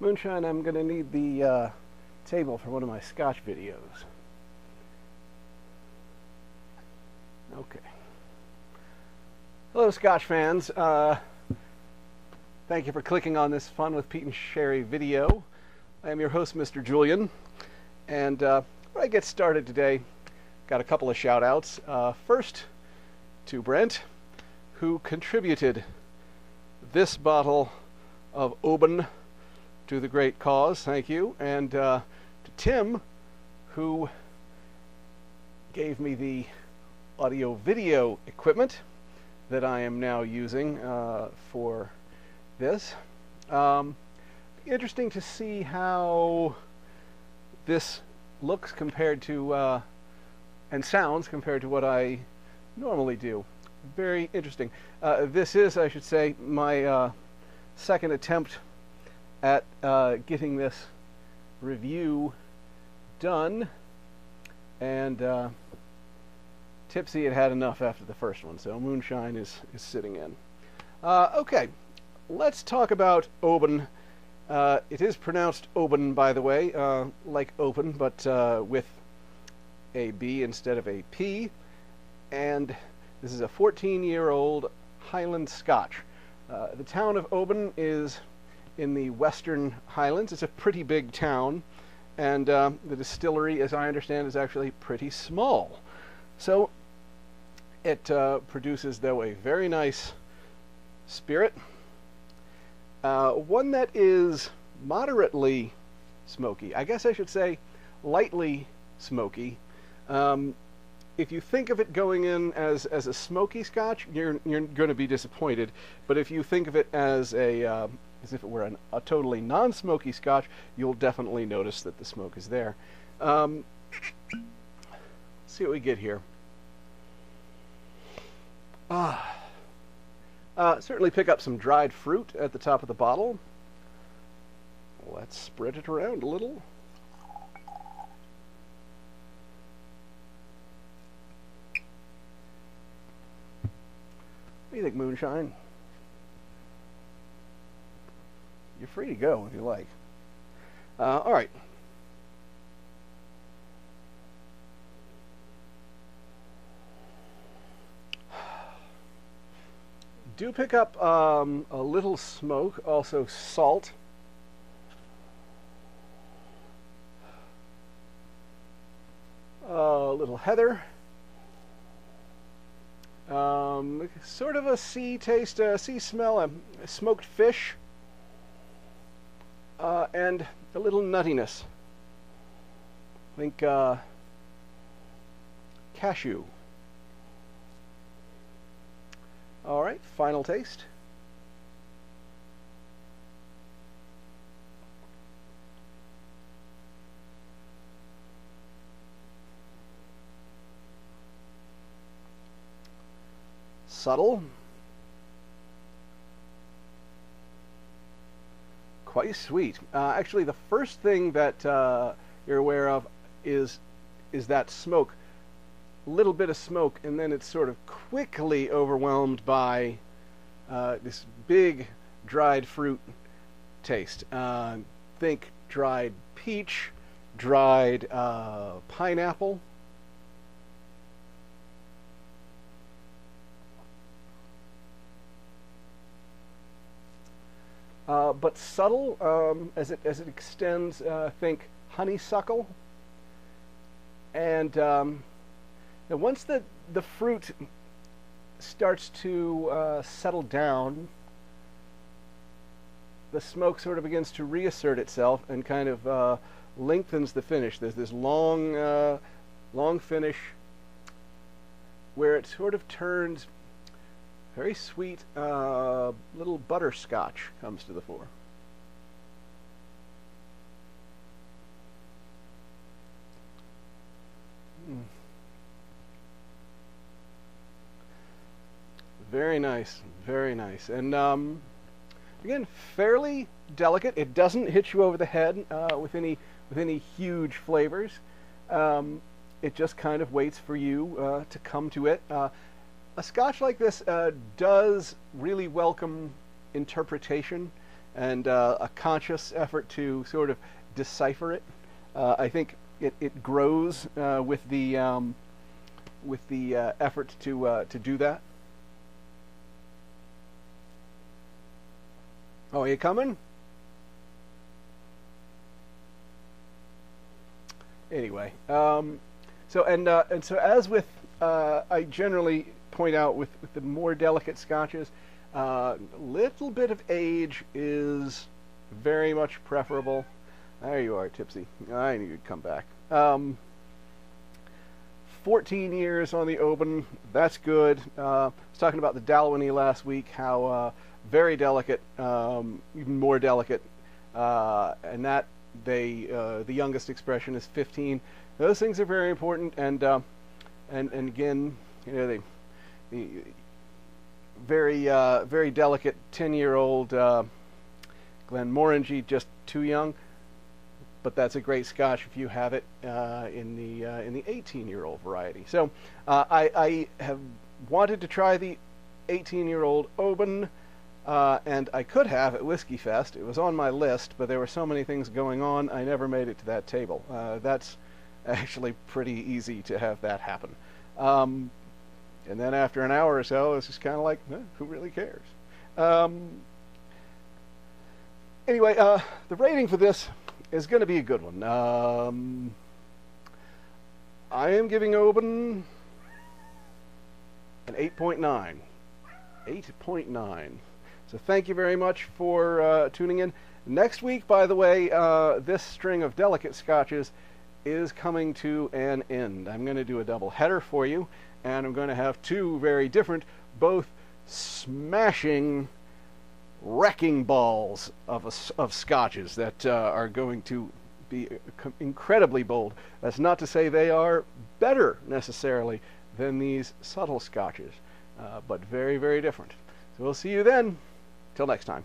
Moonshine, I'm going to need the table for one of my Scotch videos. Okay. Hello, Scotch fans. Thank you for clicking on this Fun with Pete and Sherry video. I am your host, Mr. Julian. And before I get started today, got a couple of shout-outs. First, to Brent, who contributed this bottle of Oban to the great cause. Thank you. And to Tim, who gave me the audio-video equipment that I am now using for this. Interesting to see how this looks compared to and sounds compared to what I normally do. Very interesting. This is, I should say, my second attempt at getting this review done, and Tipsy had enough after the first one, so Moonshine is sitting in. Okay, let's talk about Oban. It is pronounced Oban, by the way, like open, but with a B instead of a P. And this is a 14-year-old Highland Scotch. The town of Oban is in the Western Highlands. It's a pretty big town, and the distillery, as I understand, is actually pretty small. So it produces, though, a very nice spirit. One that is moderately smoky. I guess I should say lightly smoky. If you think of it going in as a smoky Scotch, you're going to be disappointed. But if you think of it as if it were a totally non-smoky Scotch, you'll definitely notice that the smoke is there. Let's see what we get here. Certainly pick up some dried fruit at the top of the bottle. Let's spread it around a little. What do you think, Moonshine? You're free to go if you like. All right. Do pick up a little smoke, also salt. A little heather. Sort of a sea taste, sea smell, a smoked fish, and a little nuttiness. I think cashew. All right, final taste. Subtle. Quite sweet. Actually, the first thing that you're aware of is that smoke. Little bit of smoke, and then it's sort of quickly overwhelmed by this big dried fruit taste. Think dried peach, dried pineapple. But subtle as it extends. Think honeysuckle, and once the fruit starts to settle down, the smoke sort of begins to reassert itself and kind of lengthens the finish. There's this long finish where it sort of turns very sweet. Little butterscotch comes to the fore. Very nice, very nice. And again, fairly delicate. It doesn't hit you over the head with any huge flavors. It just kind of waits for you to come to it. A Scotch like this does really welcome interpretation. and a conscious effort to sort of decipher it. I think it grows with the effort to do that. Oh, are you coming? Anyway, so as with I generally point out with the more delicate scotches, little bit of age is very much preferable. There you are, Tipsy. I knew you'd come back. 14 years on the Oban, that's good. I was talking about the Dalwhinnie last week, how very delicate, even more delicate, and that the youngest expression is 15. Those things are very important, and again, you know, the very delicate 10-year-old Glenmorangie, just too young. But that's a great Scotch if you have it in the 18-year-old variety. So I have wanted to try the 18-year-old Oban, and I could have at Whisky Fest. It was on my list, but there were so many things going on, I never made it to that table. That's actually pretty easy to have that happen. And then after an hour or so, it's just kind of like, who really cares? Anyway, the rating for this is going to be a good one. I am giving Oban an 8.9. 8.9. So thank you very much for tuning in. Next week, by the way, this string of delicate scotches is coming to an end. I'm going to do a double header for you, and I'm going to have two very different, both smashing wrecking balls of scotches that are going to be incredibly bold. That's not to say they are better necessarily than these subtle scotches, but very, very different. So we'll see you then. Till next time.